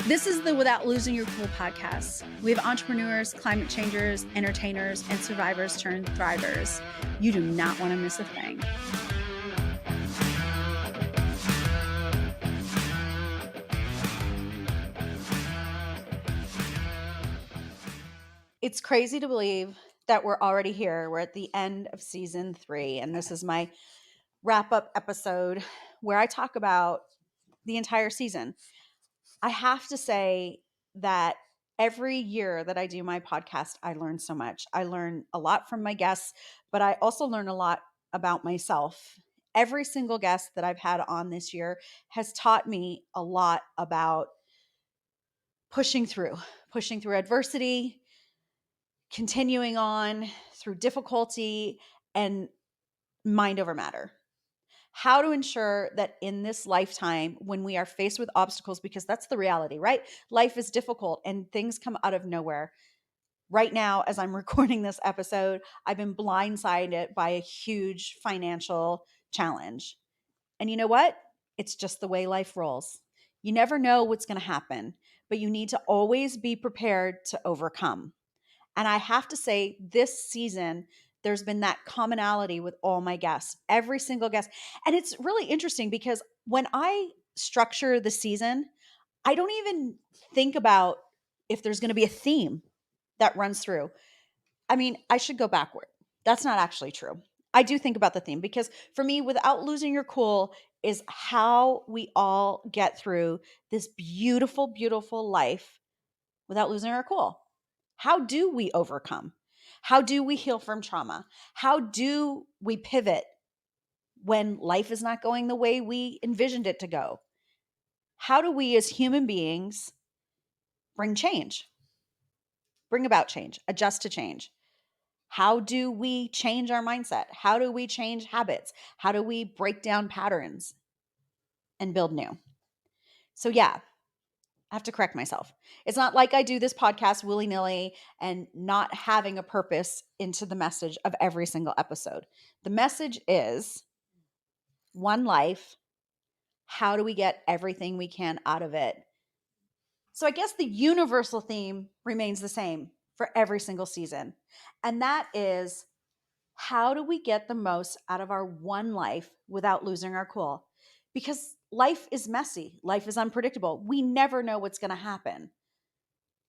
This is the Without Losing Your Cool podcast. We have entrepreneurs, climate changers, entertainers, and survivors turned thrivers. You do not want to miss a thing. It's crazy to believe that we're already here. We're at the end of season 3, and this is my wrap-up episode where I talk about the entire season. I have to say that every year that I do my podcast, I learn so much. I learn a lot from my guests, but I also learn a lot about myself. Every single guest that I've had on this year has taught me a lot about pushing through adversity, continuing on through difficulty, and mind over matter. How to ensure that in this lifetime, when we are faced with obstacles, because that's the reality, right? Life is difficult and things come out of nowhere. Right now, as I'm recording this episode, I've been blindsided by a huge financial challenge. And you know what? It's just the way life rolls. You never know what's going to happen, but you need to always be prepared to overcome. And I have to say, this season, there's been that commonality with all my guests, every single guest. And it's really interesting because when I structure the season, I don't even think about if there's going to be a theme that runs through. I mean, I should go backward. That's not actually true. I do think about the theme because for me, without losing your cool is how we all get through this beautiful, beautiful life without losing our cool. How do we overcome? How do we heal from trauma? How do we pivot when life is not going the way we envisioned it to go? How do we as human beings bring change, bring about change, adjust to change? How do we change our mindset? How do we change habits? How do we break down patterns and build new? So, yeah, I have to correct myself. It's not like I do this podcast willy nilly and not having a purpose into the message of every single episode. The message is one life. How do we get everything we can out of it? So I guess the universal theme remains the same for every single season. And that is, how do we get the most out of our one life without losing our cool? Because life is messy, life is unpredictable. We never know what's going to happen.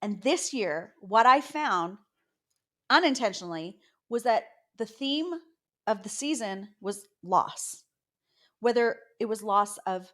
And this year, what I found unintentionally was that the theme of the season was loss, whether it was loss of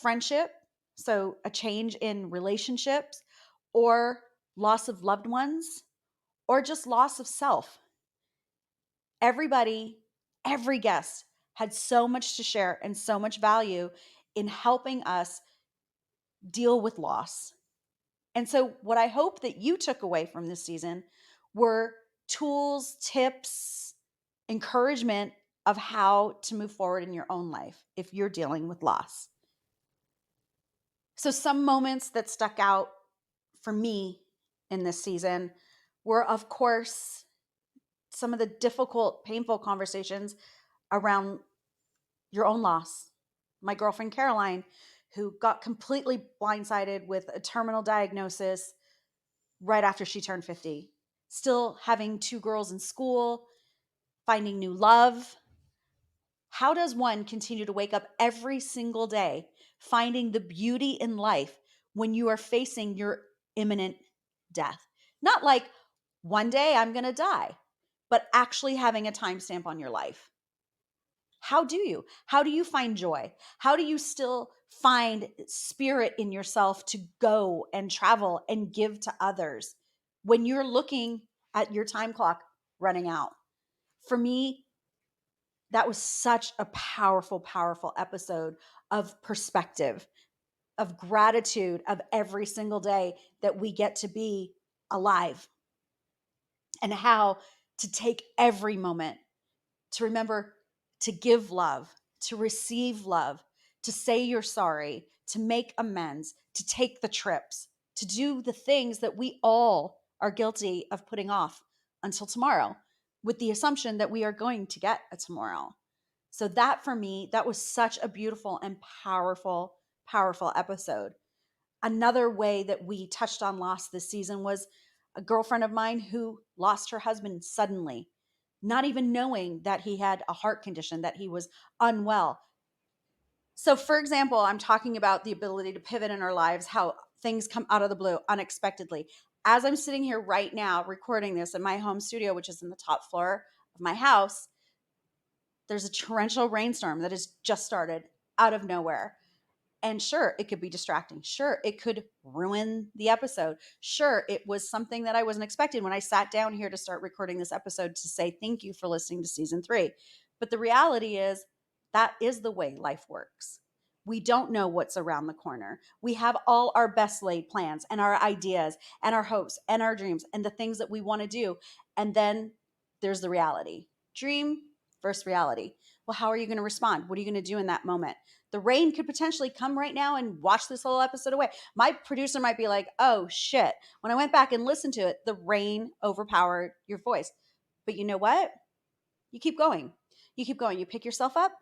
friendship, so a change in relationships, or loss of loved ones, or just loss of self. Everybody, every guest had so much to share and so much value in helping us deal with loss. And so, what I hope that you took away from this season were tools, tips, encouragement of how to move forward in your own life if you're dealing with loss. So, some moments that stuck out for me in this season were, of course, some of the difficult, painful conversations around your own loss. My girlfriend, Caroline, who got completely blindsided with a terminal diagnosis right after she turned 50, still having 2 girls in school, finding new love. How does one continue to wake up every single day, finding the beauty in life when you are facing your imminent death? Not like one day I'm going to die, but actually having a timestamp on your life. How do you? How do you find joy? How do you still find spirit in yourself to go and travel and give to others when you're looking at your time clock running out? For me, that was such a powerful, powerful episode of perspective, of gratitude of every single day that we get to be alive, and how to take every moment to remember to give love, to receive love, to say you're sorry, to make amends, to take the trips, to do the things that we all are guilty of putting off until tomorrow, with the assumption that we are going to get a tomorrow. So that for me, that was such a beautiful and powerful, powerful episode. Another way that we touched on loss this season was a girlfriend of mine who lost her husband suddenly, not even knowing that he had a heart condition, that he was unwell. So, for example, I'm talking about the ability to pivot in our lives, how things come out of the blue unexpectedly. As I'm sitting here right now recording this in my home studio, which is in the top floor of my house, there's a torrential rainstorm that has just started out of nowhere. And sure, it could be distracting. Sure, it could ruin the episode. Sure, it was something that I wasn't expecting when I sat down here to start recording this episode to say thank you for listening to season 3. But the reality is that is the way life works. We don't know what's around the corner. We have all our best laid plans and our ideas and our hopes and our dreams and the things that we want to do. And then there's the reality. Dream versus reality. Well, how are you going to respond? What are you going to do in that moment? The rain could potentially come right now and wash this whole episode away. My producer might be like, oh shit. When I went back and listened to it, the rain overpowered your voice. But you know what? You keep going. You keep going. You pick yourself up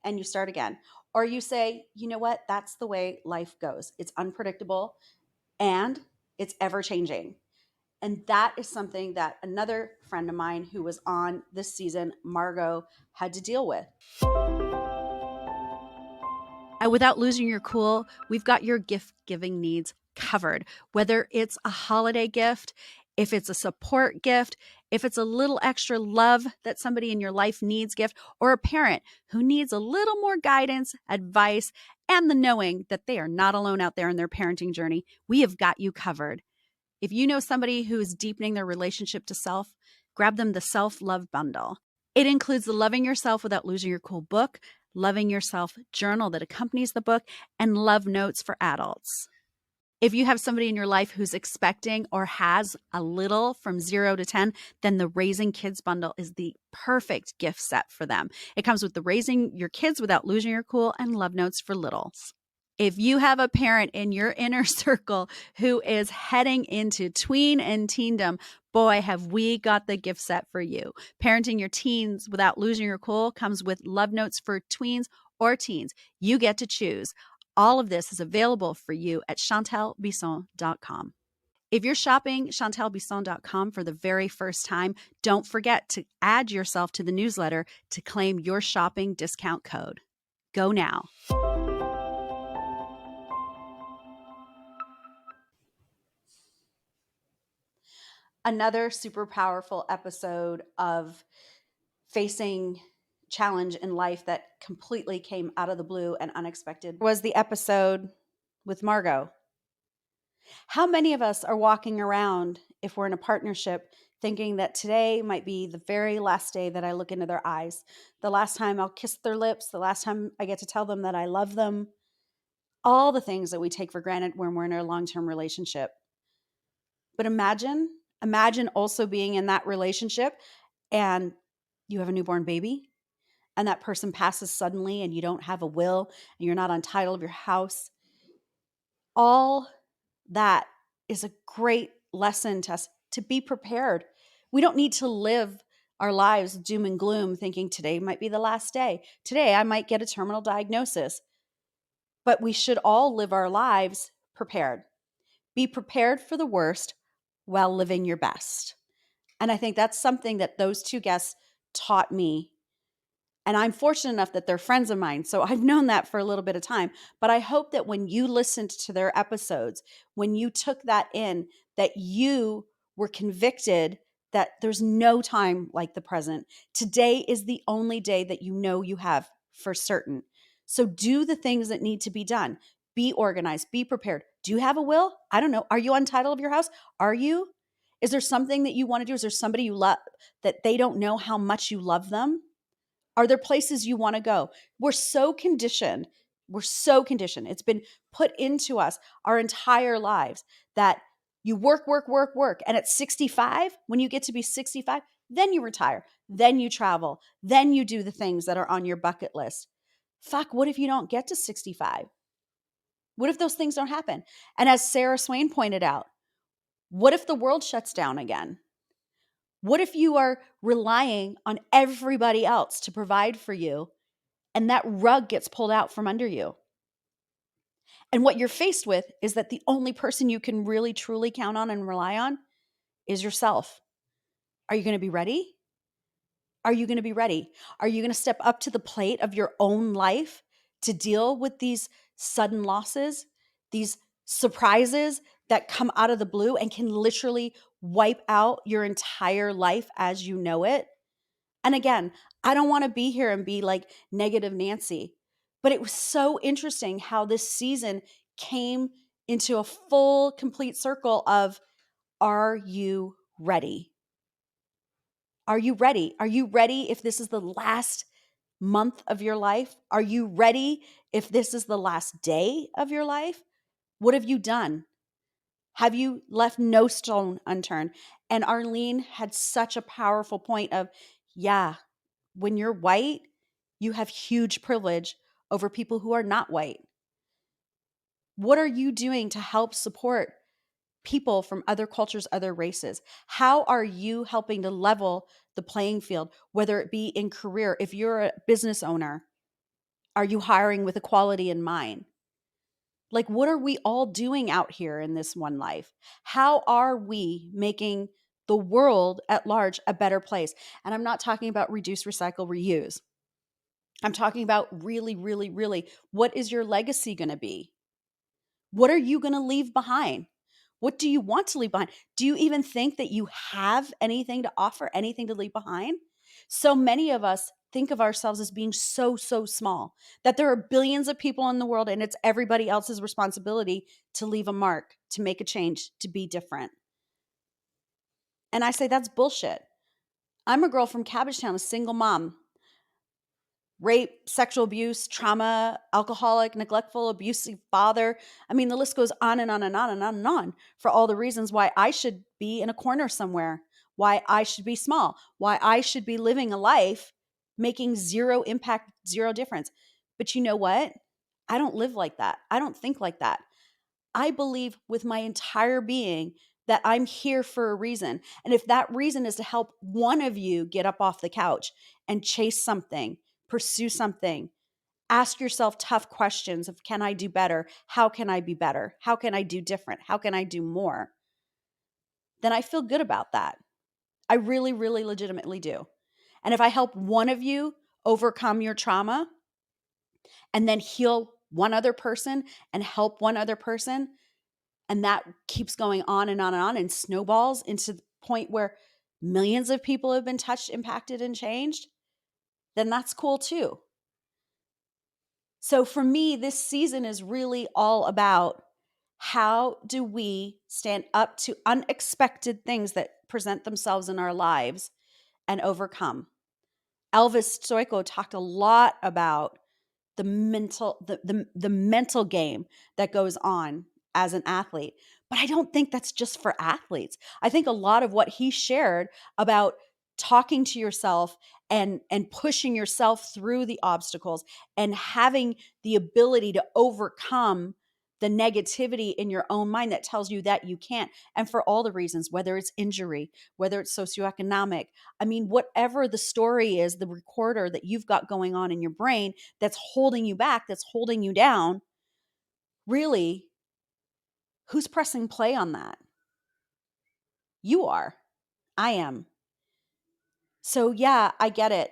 and you start again. Or you say, you know what? That's the way life goes. It's unpredictable and it's ever changing. And that is something that another friend of mine who was on this season, Margot, had to deal with. And without losing your cool, we've got your gift giving needs covered. Whether it's a holiday gift, if it's a support gift, if it's a little extra love that somebody in your life needs gift, or a parent who needs a little more guidance, advice, and the knowing that they are not alone out there in their parenting journey, we have got you covered. If you know somebody who is deepening their relationship to self, grab them the self-love bundle. It includes the Loving Yourself Without Losing Your Cool book, Loving Yourself journal that accompanies the book, and love notes for adults. If you have somebody in your life who's expecting or has a little from 0 to 10, then the Raising Kids bundle is the perfect gift set for them. It comes with the Raising Your Kids Without Losing Your Cool and love notes for littles. If you have a parent in your inner circle who is heading into tween and teendom, boy, have we got the gift set for you. Parenting your teens without losing your cool comes with love notes for tweens or teens. You get to choose. All of this is available for you at ChantelleBisson.com. If you're shopping ChantelleBisson.com for the very first time, don't forget to add yourself to the newsletter to claim your shopping discount code. Go now. Another super powerful episode of facing challenge in life that completely came out of the blue and unexpected was the episode with Margot. How many of us are walking around, if we're in a partnership, thinking that today might be the very last day that I look into their eyes, the last time I'll kiss their lips, the last time I get to tell them that I love them, all the things that we take for granted when we're in a long-term relationship. But imagine also being in that relationship and you have a newborn baby and that person passes suddenly and you don't have a will and you're not on title of your house. All that is a great lesson to us to be prepared. We don't need to live our lives doom and gloom thinking today might be the last day. Today I might get a terminal diagnosis. But we should all live our lives prepared. Be prepared for the worst while living your best. And I think that's something that those two guests taught me. And I'm fortunate enough that they're friends of mine. So I've known that for a little bit of time. But I hope that when you listened to their episodes, when you took that in, that you were convicted that there's no time like the present. Today is the only day that you know you have for certain. So do the things that need to be done. Be organized, be prepared. Do you have a will? I don't know. Are you on title of your house? Are you? Is there something that you want to do? Is there somebody you love that they don't know how much you love them? Are there places you want to go? We're so conditioned. We're so conditioned. It's been put into us our entire lives that you work, work, work, work. And at 65, when you get to be 65, then you retire, then you travel, then you do the things that are on your bucket list. Fuck, what if you don't get to 65? What if those things don't happen? And as Sarah Swain pointed out, what if the world shuts down again? What if you are relying on everybody else to provide for you and that rug gets pulled out from under you? And what you're faced with is that the only person you can really truly count on and rely on is yourself. Are you going to be ready? Are you going to be ready? Are you going to step up to the plate of your own life to deal with these sudden losses, these surprises that come out of the blue and can literally wipe out your entire life as you know it? And again, I don't want to be here and be like negative Nancy, but it was so interesting how this season came into a full, complete circle of, are you ready? Are you ready? Are you ready if this is the last month of your life? Are you ready if this is the last day of your life? What have you done? Have you left no stone unturned? And Arlene had such a powerful point of, yeah, when you're white, you have huge privilege over people who are not white. What are you doing to help support people from other cultures, other races? How are you helping to level the playing field, whether it be in career? If you're a business owner, are you hiring with equality in mind? Like, what are we all doing out here in this one life? How are we making the world at large a better place? And I'm not talking about reduce, recycle, reuse. I'm talking about really, really, really, what is your legacy going to be? What are you going to leave behind? What do you want to leave behind? Do you even think that you have anything to offer, anything to leave behind? So many of us think of ourselves as being so, so small that there are billions of people in the world and it's everybody else's responsibility to leave a mark, to make a change, to be different. And I say that's bullshit. I'm a girl from Cabbagetown, a single mom, rape, sexual abuse, trauma, alcoholic, neglectful, abusive father. I mean, the list goes on and on and on and on and on for all the reasons why I should be in a corner somewhere, why I should be small, why I should be living a life making zero impact, zero difference. But you know what? I don't live like that. I don't think like that. I believe with my entire being that I'm here for a reason. And if that reason is to help one of you get up off the couch and chase something, pursue something, ask yourself tough questions of, can I do better? How can I be better? How can I do different? How can I do more? Then I feel good about that. I really, really legitimately do. And if I help one of you overcome your trauma and then heal one other person and help one other person, and that keeps going on and on and on and snowballs into the point where millions of people have been touched, impacted, and changed, then that's cool too. So for me, this season is really all about, how do we stand up to unexpected things that present themselves in our lives and overcome? Elvis Stoiko talked a lot about the mental game that goes on as an athlete. But I don't think that's just for athletes. I think a lot of what he shared about talking to yourself and pushing yourself through the obstacles and having the ability to overcome the negativity in your own mind that tells you that you can't, and for all the reasons, whether it's injury, whether it's socioeconomic, I mean, whatever the story is, the recorder that you've got going on in your brain that's holding you back, that's holding you down, really, who's pressing play on that? You are. I am. So, yeah, I get it.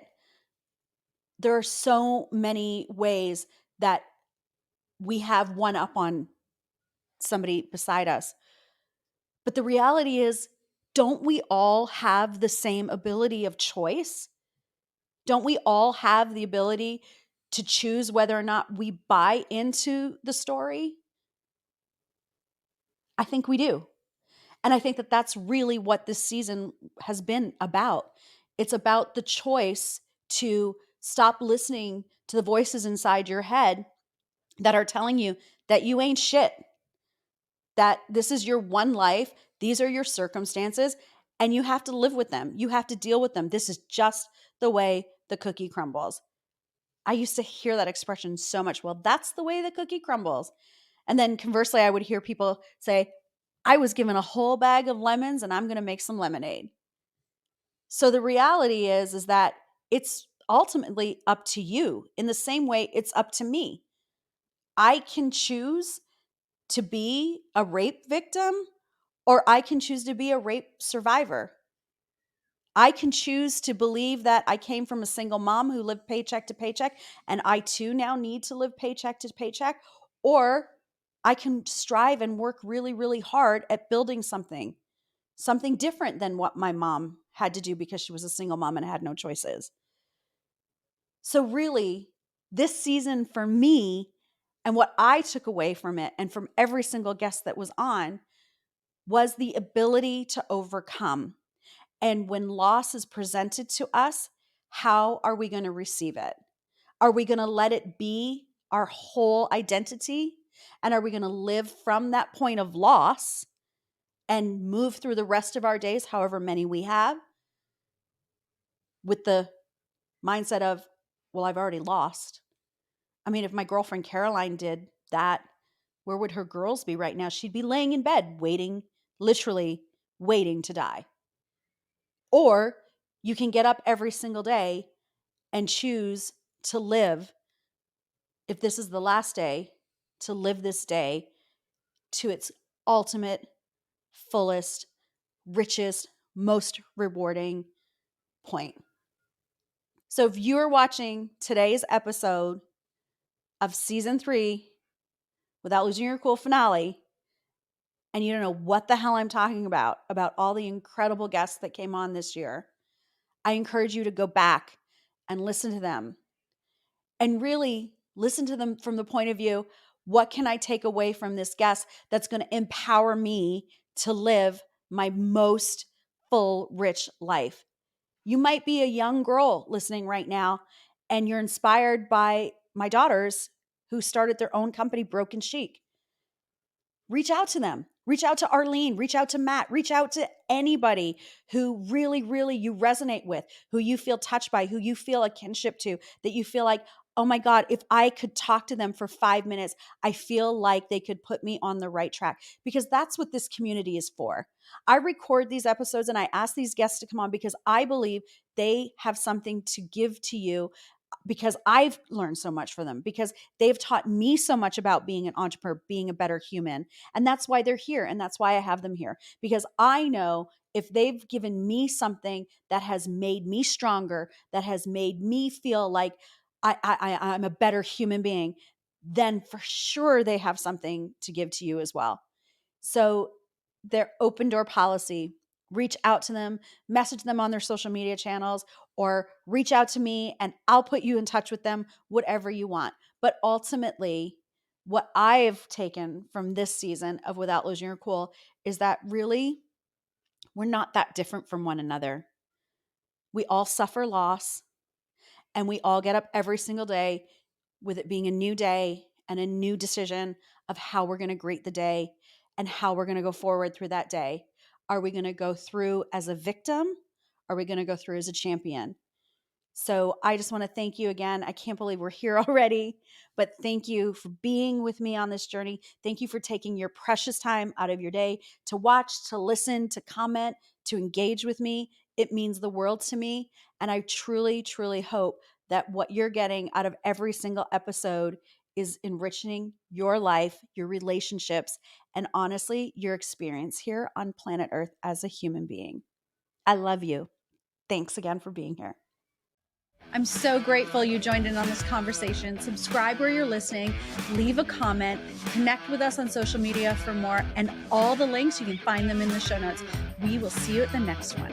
There are so many ways that we have one up on somebody beside us. But the reality is, don't we all have the same ability of choice? Don't we all have the ability to choose whether or not we buy into the story? I think we do. And I think that that's really what this season has been about. It's about the choice to stop listening to the voices inside your head that are telling you that you ain't shit, that this is your one life, these are your circumstances, and you have to live with them. You have to deal with them. This is just the way the cookie crumbles. I used to hear that expression so much. Well, that's the way the cookie crumbles. And then conversely, I would hear people say, I was given a whole bag of lemons and I'm going to make some lemonade. So the reality is that it's ultimately up to you. In the same way, it's up to me. I can choose to be a rape victim, or I can choose to be a rape survivor. I can choose to believe that I came from a single mom who lived paycheck to paycheck, and I too now need to live paycheck to paycheck. Or I can strive and work really, really hard at building something different than what my mom had to do because she was a single mom and had no choices. So, really, this season for me, and what I took away from it and from every single guest that was on, was the ability to overcome. And when loss is presented to us, how are we going to receive it? Are we going to let it be our whole identity? And are we going to live from that point of loss and move through the rest of our days, however many we have, with the mindset of, well, I've already lost? I mean, if my girlfriend Caroline did that, where would her girls be right now? She'd be laying in bed waiting, literally waiting to die. Or you can get up every single day and choose to live, if this is the last day, to live this day to its ultimate, fullest, richest, most rewarding point. So if you are watching today's episode of season 3, Without Losing Your Cool finale, and you don't know what the hell I'm talking about all the incredible guests that came on this year, I encourage you to go back and listen to them, and really listen to them from the point of view, what can I take away from this guest that's going to empower me to live my most full, rich life? You might be a young girl listening right now, and you're inspired by my daughters who started their own company, Broken Chic. Reach out to them. Reach out to Arlene. Reach out to Matt. Reach out to anybody who really, really you resonate with, who you feel touched by, who you feel a kinship to, that you feel like, oh my God, if I could talk to them for 5 minutes, I feel like they could put me on the right track. Because that's what this community is for. I record these episodes and I ask these guests to come on because I believe they have something to give to you, because I've learned so much from them, because they've taught me so much about being an entrepreneur, being a better human. And that's why they're here. And that's why I have them here, because I know if they've given me something that has made me stronger, that has made me feel like I'm a better human being, then for sure they have something to give to you as well. So their open door policy, reach out to them, message them on their social media channels, or reach out to me and I'll put you in touch with them, whatever you want. But ultimately, what I've taken from this season of Without Losing Your Cool is that really we're not that different from one another. We all suffer loss, and we all get up every single day with it being a new day and a new decision of how we're going to greet the day and how we're going to go forward through that day. Are we going to go through as a victim? Are we going to go through as a champion? So I just want to thank you again. I can't believe we're here already, but thank you for being with me on this journey. Thank you for taking your precious time out of your day to watch, to listen, to comment, to engage with me. It means the world to me. And I truly, truly hope that what you're getting out of every single episode is enriching your life, your relationships, and honestly, your experience here on planet Earth as a human being. I love you. Thanks again for being here. I'm so grateful you joined in on this conversation. Subscribe where you're listening, leave a comment, connect with us on social media for more, and all the links, you can find them in the show notes. We will see you at the next one.